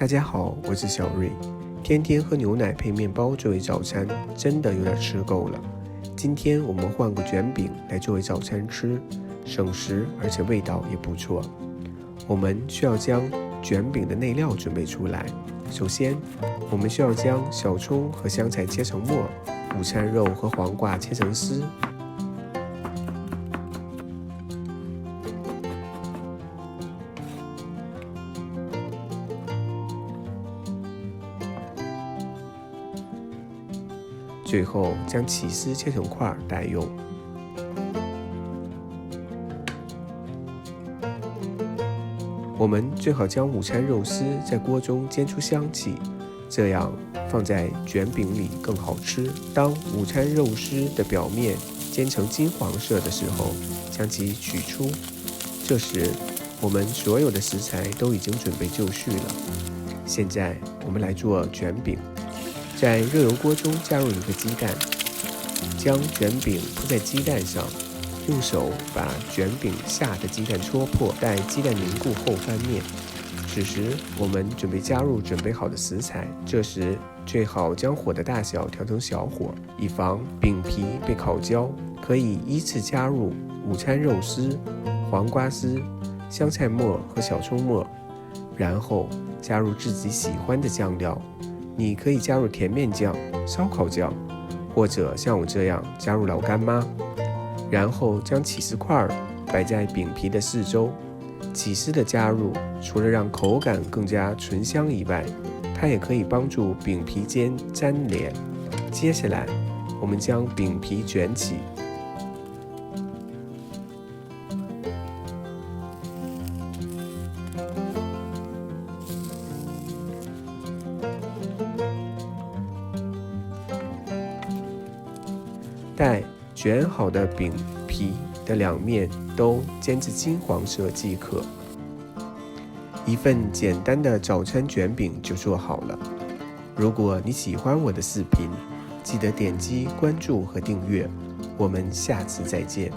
大家好，我是小瑞。天天喝牛奶配面包作为早餐，真的有点吃够了。今天我们换个卷饼来作为早餐吃，省时而且味道也不错。我们需要将卷饼的内料准备出来。首先，我们需要将小葱和香菜切成末，午餐肉和黄瓜切成丝。最后将起司切成块待用。我们最好将午餐肉丝在锅中煎出香气，这样放在卷饼里更好吃。当午餐肉丝的表面煎成金黄色的时候，将其取出。这时，我们所有的食材都已经准备就绪了。现在我们来做卷饼。在热油锅中加入一个鸡蛋，将卷饼铺在鸡蛋上，用手把卷饼下的鸡蛋戳破，待鸡蛋凝固后翻面。此时我们准备加入准备好的食材，这时最好将火的大小调成小火，以防饼皮被烤焦。可以依次加入午餐肉丝、黄瓜丝、香菜末和小葱末，然后加入自己喜欢的酱料。你可以加入甜面酱、烧烤酱，或者像我这样加入老干妈。然后将起司块摆在饼皮的四周。起司的加入除了让口感更加醇香以外，它也可以帮助饼皮间粘连。接下来，我们将饼皮卷起。待卷好的饼皮的两面都煎至金黄色即可。一份简单的早餐卷饼就做好了。如果你喜欢我的视频，记得点击关注和订阅。我们下次再见。